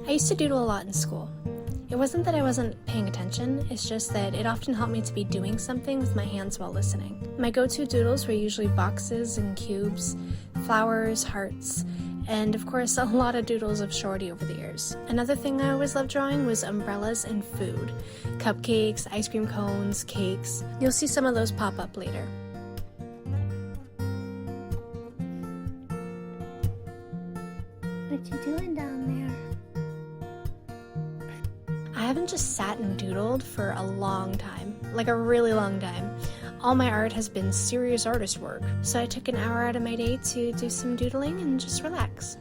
I used to doodle a lot in school. It wasn't that I wasn't paying attention, it's just that it often helped me to be doing something with my hands while listening. My go-to doodles were usually boxes and cubes, flowers, hearts, and of course a lot of doodles of Shorty over the years. Another thing I always loved drawing was umbrellas and food. Cupcakes, ice cream cones, cakes. You'll see some of those pop up later. What you doing down there? I haven't just sat and doodled for a long time, like a really long time. All my art has been serious artist work, so I took an hour out of my day to do some doodling and just relax.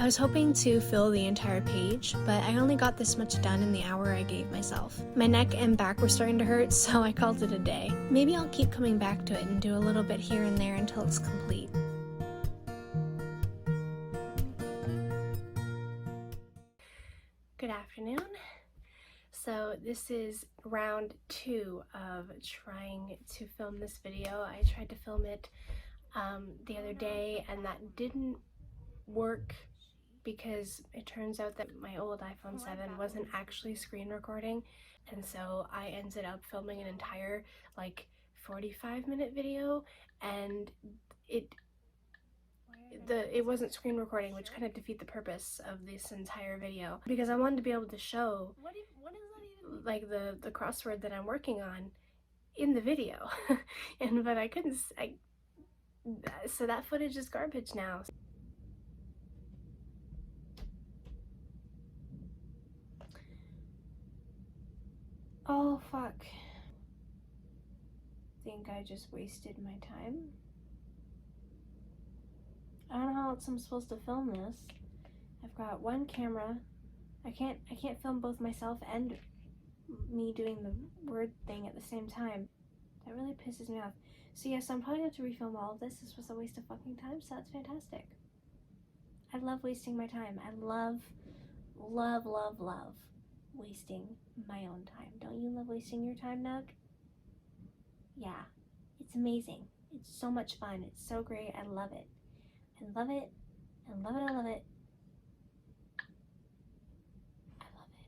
I was hoping to fill the entire page, but I only got this much done in the hour I gave myself. My neck and back were starting to hurt, so I called it a day. Maybe I'll keep coming back to it and do a little bit here and there until it's complete. Good afternoon. So this is round 2 of trying to film this video. I tried to film it the other day and that didn't work because it turns out that my old iPhone 7 wasn't actually screen recording, and so I ended up filming an entire like 45-minute video, and it wasn't screen recording, which kind of defeat the purpose of this entire video, because I wanted to be able to show like the crossword that I'm working on in the video. But I couldn't, so that footage is garbage now. Oh fuck. Think I just wasted my time. I don't know how else I'm supposed to film this. I've got one camera. I can't film both myself and me doing the word thing at the same time. That really pisses me off. So yes, I'm probably going to have to refilm all of this. This was a waste of fucking time, so that's fantastic. I love wasting my time. I love wasting my own time. Don't you love wasting your time, Nug? Yeah, it's amazing. It's so much fun. It's so great. I love it. I love it. I love it. I love it. I love it.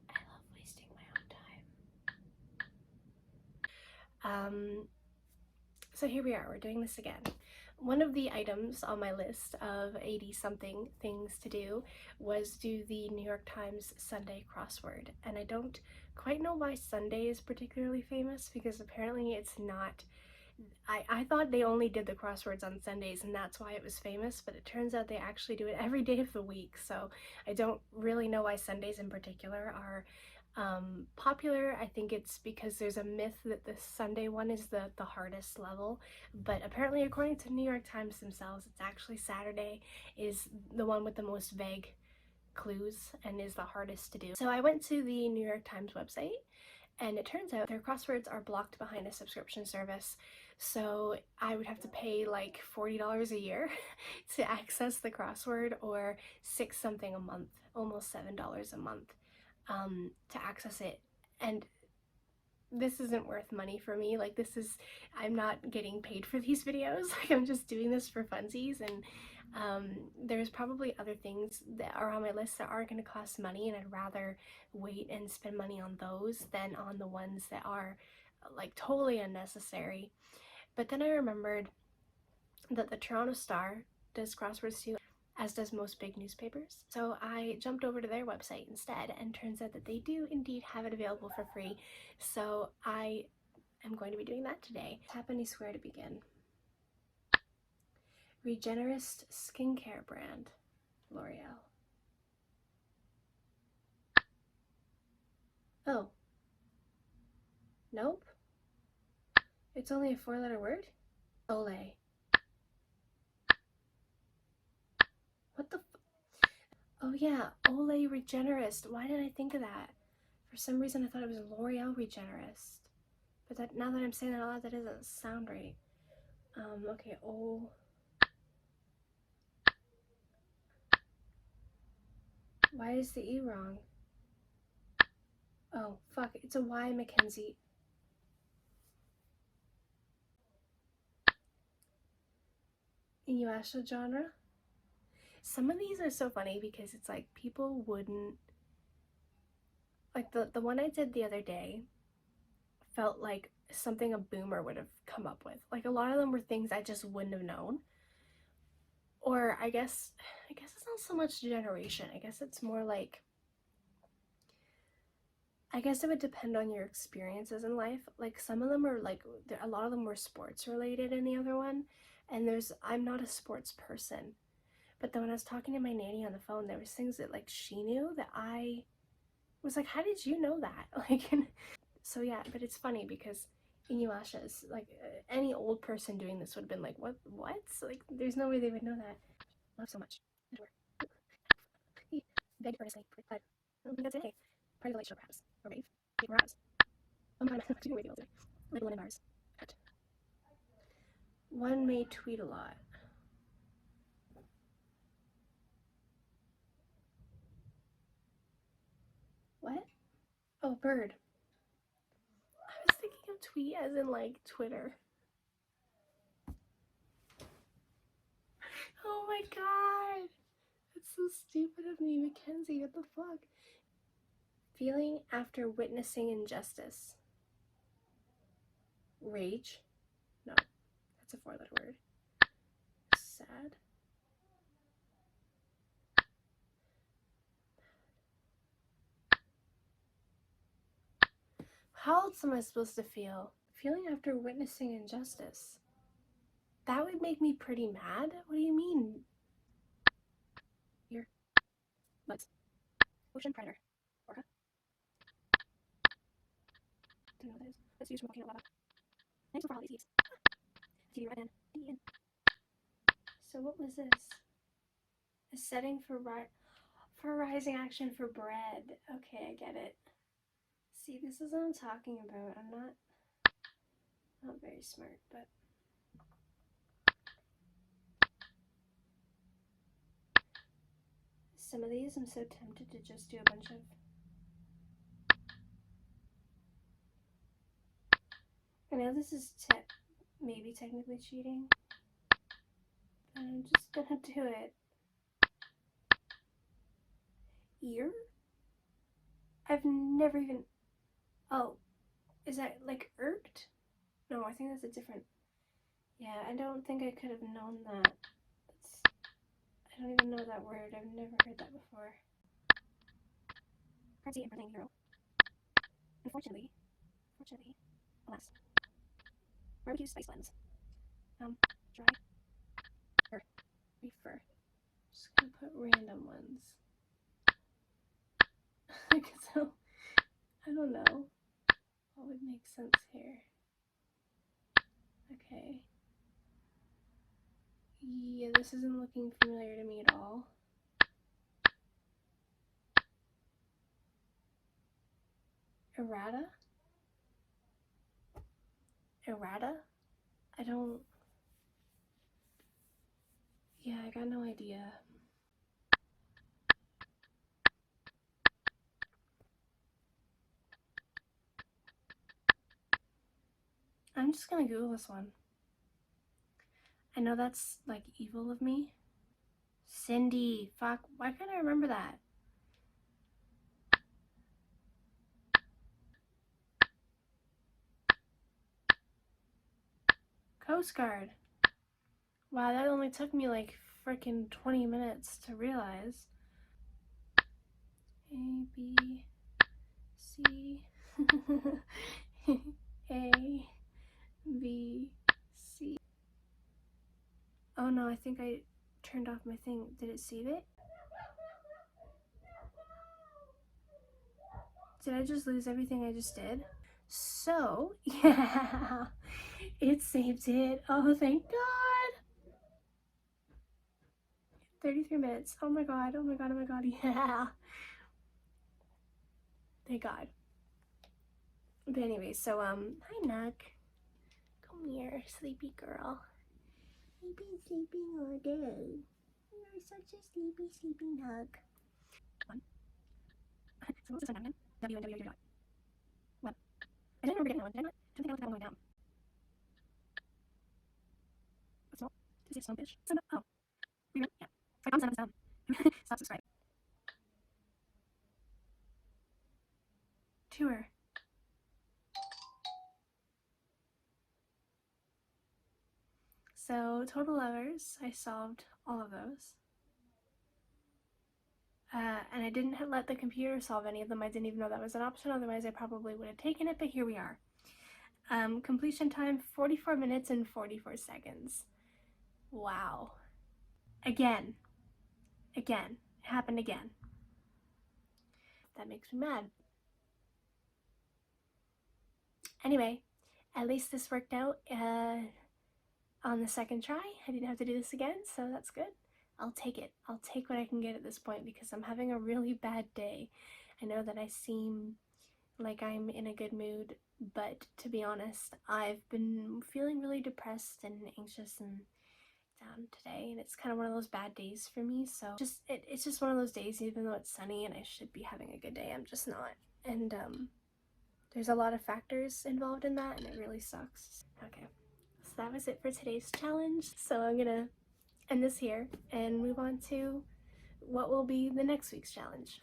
I love wasting my own time. So here we are, we're doing this again. One of the items on my list of 80-something things to do was do the New York Times Sunday crossword. And I don't quite know why Sunday is particularly famous, because apparently it's not. I thought they only did the crosswords on Sundays and that's why it was famous, but it turns out they actually do it every day of the week. So I don't really know why Sundays in particular are popular. I think it's because there's a myth that the Sunday one is the hardest level, but apparently according to New York Times themselves, it's actually Saturday is the one with the most vague clues and is the hardest to do. So I went to the New York Times website, and it turns out their crosswords are blocked behind a subscription service. So I would have to pay like $40 a year to access the crossword, or $6 something a month, almost $7 a month to access it. And this isn't worth money for me. Like, I'm not getting paid for these videos. Like, I'm just doing this for funsies, and there's probably other things that are on my list that aren't going to cost money, and I'd rather wait and spend money on those than on the ones that are like totally unnecessary. But then I remembered that the Toronto Star does crosswords too, as does most big newspapers. So I jumped over to their website instead, and turns out that they do indeed have it available for free. So I am going to be doing that today. Tap any square to begin. Regenerist skincare brand, L'Oreal. Oh. Nope. It's only a 4-letter word? Olay. What the f- Oh yeah, Olay Regenerist. Why did I think of that? For some reason I thought it was L'Oreal Regenerist. But that, now that I'm saying that out loud, that doesn't sound right. Okay, oh. Why is the E wrong? Oh, fuck, it's a Y, Mackenzie. Inuyasha genre? Some of these are so funny because it's like people wouldn't, like the one I did the other day felt like something a boomer would have come up with. Like, a lot of them were things I just wouldn't have known. Or I guess it's not so much generation. I guess it's more like, I guess it would depend on your experiences in life. Like, some of them are like, a lot of them were sports related in the other one, and I'm not a sports person. But then when I was talking to my nanny on the phone, there was things that like she knew that I was like, how did you know that? Like, so yeah, but it's funny because Inuyasha is like, any old person doing this would have been like, what? Like, there's no way they would know that. Love so much. Adore. He begged earnestly, but I don't think that's it. Hey, party of the light show perhaps. Or rave. Rave arouse. Oh my god, I'm doing radio today. Like one in bars. One may tweet a lot. What? Oh, bird. I was thinking of tweet as in like Twitter. Oh my god! That's so stupid of me, Mackenzie. What the fuck? Feeling after witnessing injustice. Rage. No, that's a 4-letter word. Sad. How else am I supposed to feel? Feeling after witnessing injustice. That would make me pretty mad? What do you mean? Here. Bugs. Ocean predator. Orca. Don't know what that is. Let's use from volcano lava. Thanks for all these heaps. TV right in. So what was this? A setting for rising action for bread. Okay, I get it. See, this is what I'm talking about. I'm not very smart, but some of these I'm so tempted to just do a bunch of. I know this is maybe technically cheating, but I'm just gonna do it. Ear? I've never even. Oh, is that like irked? No, I think that's a different. Yeah, I don't think I could have known that. I don't even know that word. I've never heard that before. Currency and Brazilian euro. Unfortunately, alas. Barbecue spice blends. Dry. Refer. Just gonna put random ones. So, I don't know what would make sense here. Okay. Yeah, this isn't looking familiar to me at all. Errata? I don't. Yeah, I got no idea. I'm just gonna Google this one. I know that's like evil of me. Cindy, fuck, why can't I remember that? Coast Guard. Wow, that only took me like freaking 20 minutes to realize. A, B, C, A, B, C. Oh no, I think I turned off my thing. Did it save it? Did I just lose everything I just did? So, yeah, it saved it. Oh, thank God. 33 minutes. Oh my God, yeah. Thank God. But anyway, so, hi, Nuck. Come here, sleepy girl. You've been sleeping all day. You're such a sleepy Nuck. One. So what was this one? W and W dot. What? I didn't remember getting that one. Did I not? I don't think I looked at that one going down. What's small? Does it say fish? Oh. Rerun? Yeah. Sorry, thumbs down. Stop subscribing. Tour. So, total hours, I solved all of those. And I didn't let the computer solve any of them. I didn't even know that was an option, otherwise I probably would have taken it, but here we are. Completion time, 44 minutes and 44 seconds. Wow. Again. It happened again. That makes me mad. Anyway, at least this worked out on the second try. I didn't have to do this again, so that's good. I'll take it. I'll take what I can get at this point because I'm having a really bad day. I know that I seem like I'm in a good mood, but to be honest, I've been feeling really depressed and anxious and down today, and it's kind of one of those bad days for me. So it's just one of those days, even though it's sunny and I should be having a good day, I'm just not. And there's a lot of factors involved in that, and it really sucks. Okay, so that was it for today's challenge. So I'm gonna end this here and move on to what will be the next week's challenge.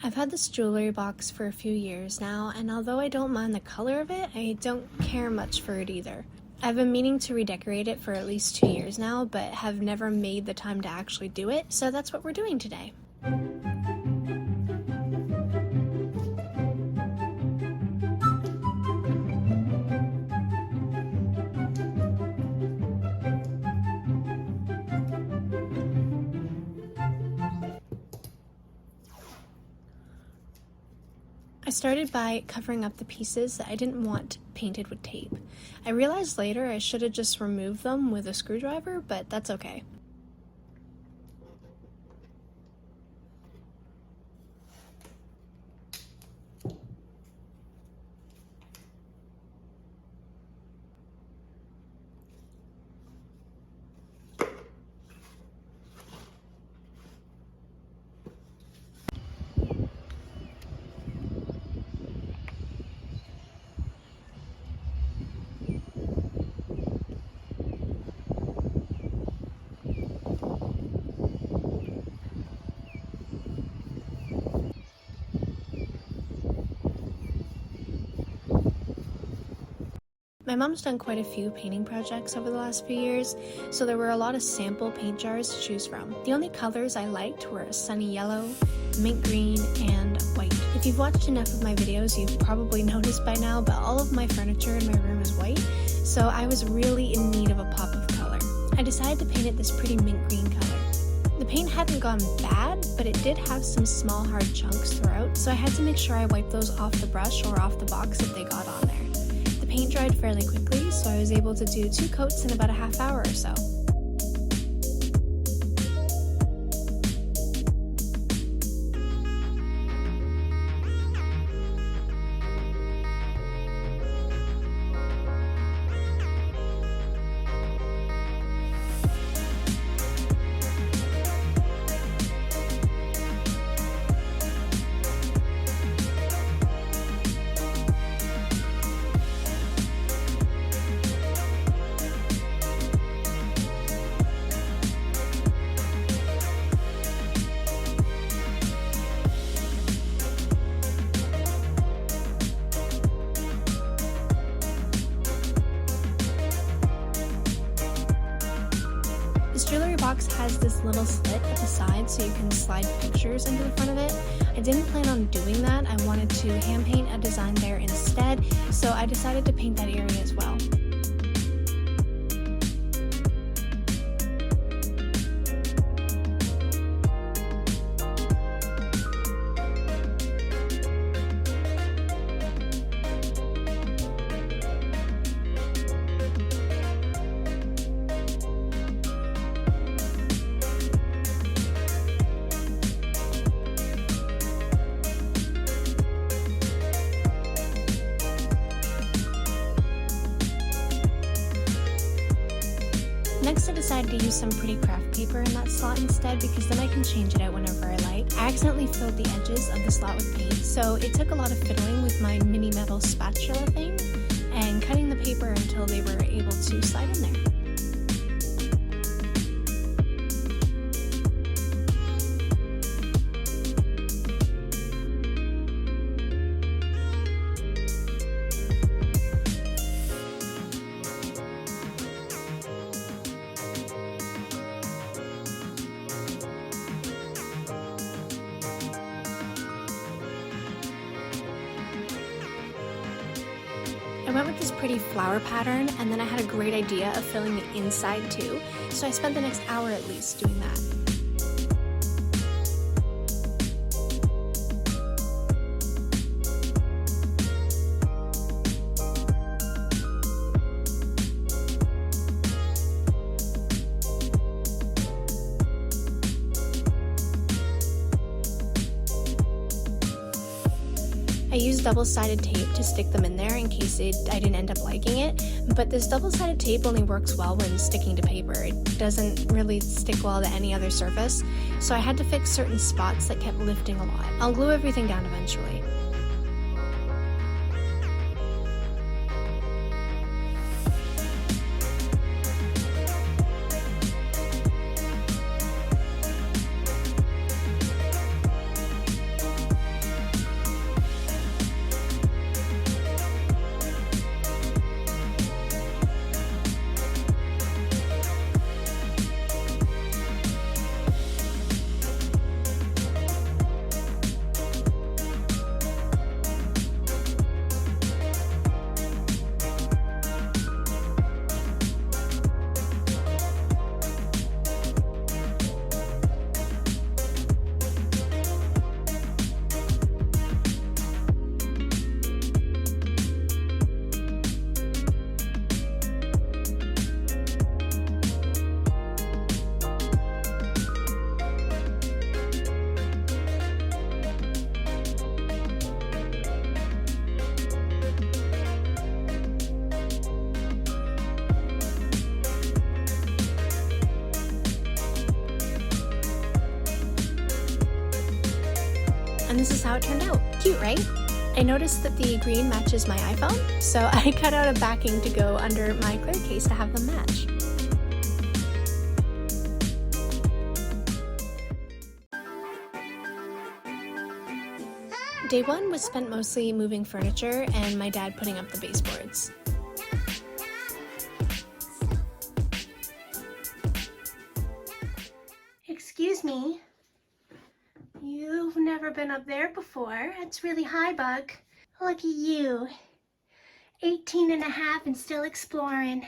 I've had this jewelry box for a few years now, and although I don't mind the color of it, I don't care much for it either. I've been meaning to redecorate it for at least 2 years now, but have never made the time to actually do it, so that's what we're doing today. I started by covering up the pieces that I didn't want painted with tape. I realized later I should have just removed them with a screwdriver, but that's okay. My mom's done quite a few painting projects over the last few years, so there were a lot of sample paint jars to choose from. The only colors I liked were sunny yellow, mint green, and white. If you've watched enough of my videos, you've probably noticed by now, but all of my furniture in my room is white, so I was really in need of a pop of color. I decided to paint it this pretty mint green color. The paint hadn't gone bad, but it did have some small hard chunks throughout, so I had to make sure I wiped those off the brush or off the box if they got on there. The paint dried fairly quickly, so I was able to do 2 coats in about a half hour or so. This jewelry box has this little slit at the side so you can slide pictures into the front of it. I didn't plan on doing that. I wanted to hand paint a design there instead, so I decided to paint that area as well. Next I decided to use some pretty craft paper in that slot instead because then I can change it out whenever I like. I accidentally filled the edges of the slot with paint, so it took a lot of fiddling with my mini metal spatula thing and cutting the paper until they were able to slide in there. I went with this pretty flower pattern, and then I had a great idea of filling the inside too, so I spent the next hour at least doing that. I used double-sided tape to stick them in there in case I didn't end up liking it, but this double-sided tape only works well when sticking to paper. It doesn't really stick well to any other surface, so I had to fix certain spots that kept lifting a lot. I'll glue everything down eventually. and this is how it turned out. Cute, right? I noticed that the green matches my iPhone, so I cut out a backing to go under my clear case to have them match. Day one was spent mostly moving furniture and my dad putting up the baseboards. Excuse me. You've never been up there before. It's really high, Bug. Look at you. 18 and a half and still exploring.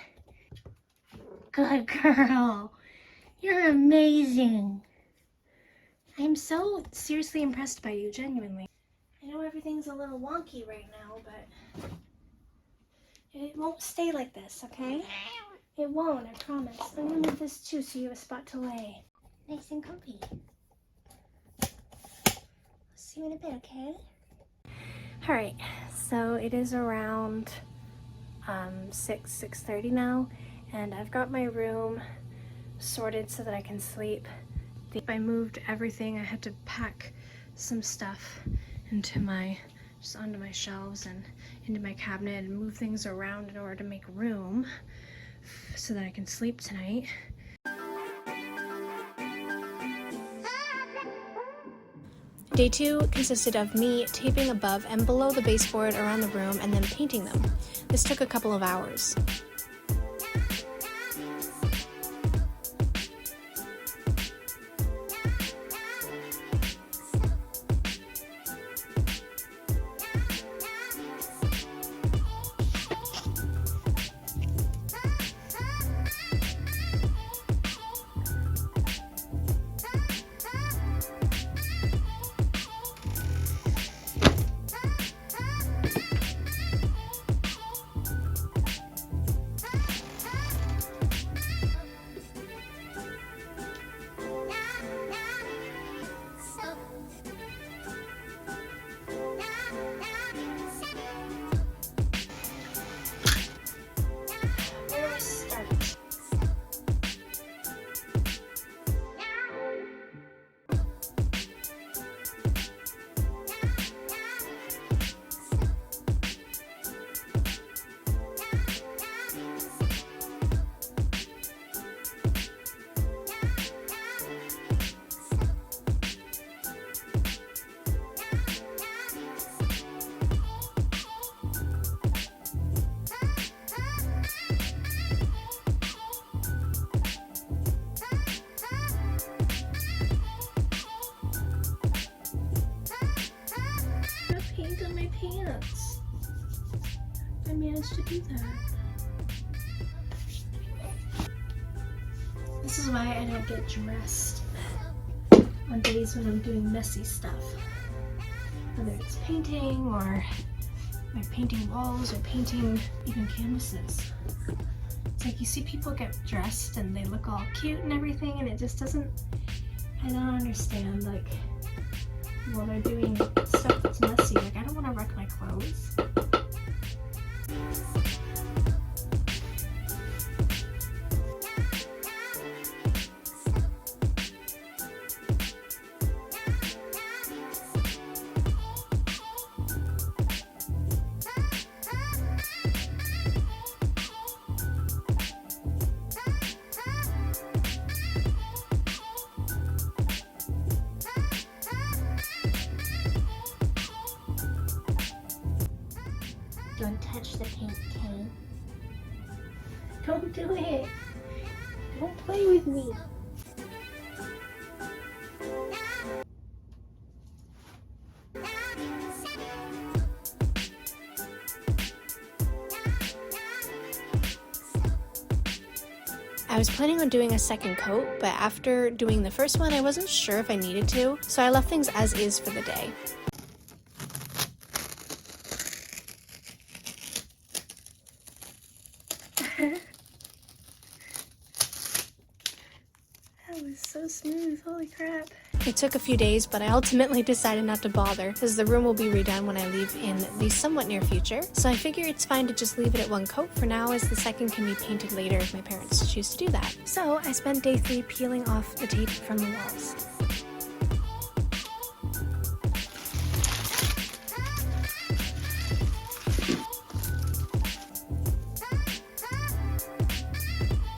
Good girl. You're amazing. I'm so seriously impressed by you, genuinely. I know everything's a little wonky right now, but it won't stay like this, okay? It won't, I promise. I'm gonna move this too so you have a spot to lay. Nice and comfy. See you in a bit, okay? Alright, so it is around 6:30 now, and I've got my room sorted so that I can sleep. I moved everything. I had to pack some stuff onto my shelves and into my cabinet and move things around in order to make room so that I can sleep tonight. Day two consisted of me taping above and below the baseboard around the room and then painting them. This took a couple of hours. I managed to do that. This is why I don't get dressed on days when I'm doing messy stuff. Whether it's painting or painting walls or painting even canvases. It's like you see people get dressed and they look all cute and everything, and it just doesn't, I don't understand, like, while they're doing stuff that's messy, like I don't want to wreck my clothes. Don't touch the paint, Kay. Don't do it. Don't play with me. I was planning on doing a second coat, but after doing the first one, I wasn't sure if I needed to, so I left things as is for the day. That was so smooth, holy crap. It took a few days, but I ultimately decided not to bother, as the room will be redone when I leave in the somewhat near future, so I figure it's fine to just leave it at one coat for now, as the second can be painted later if my parents choose to do that. So I spent day 3 peeling off the tape from the walls.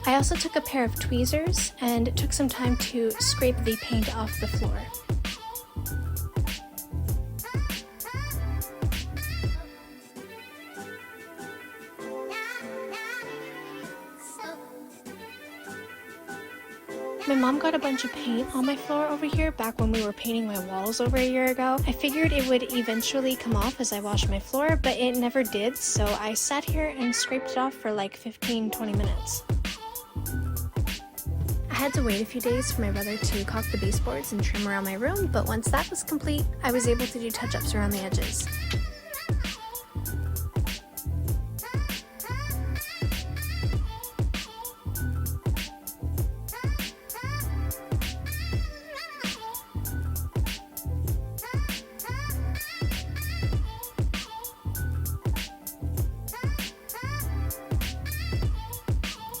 I also took a pair of tweezers and took some time to scrape the paint off the floor. My mom got a bunch of paint on my floor over here back when we were painting my walls over a year ago. I figured it would eventually come off as I washed my floor, but it never did, so I sat here and scraped it off for like 15-20 minutes. I had to wait a few days for my brother to caulk the baseboards and trim around my room, but once that was complete, I was able to do touch-ups around the edges.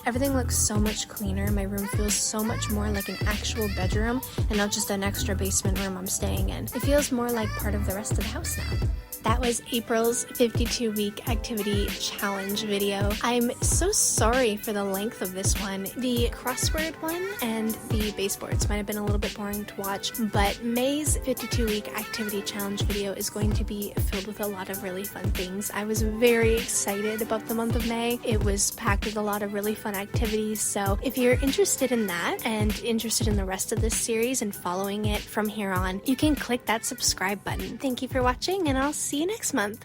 Everything looks so much cleaner. My room feels so much more like an actual bedroom and not just an extra basement room I'm staying in. It feels more like part of the rest of the house now. That was April's 52-week activity challenge video. I'm so sorry for the length of this one. The crossword one and the baseboards might have been a little bit boring to watch, but May's 52-week activity challenge video is going to be filled with a lot of really fun things. I was very excited about the month of May. It was packed with a lot of really fun activities, so if you're interested in that and interested in the rest of this series and following it from here on, you can click that subscribe button. Thank you for watching, and I'll see you next month.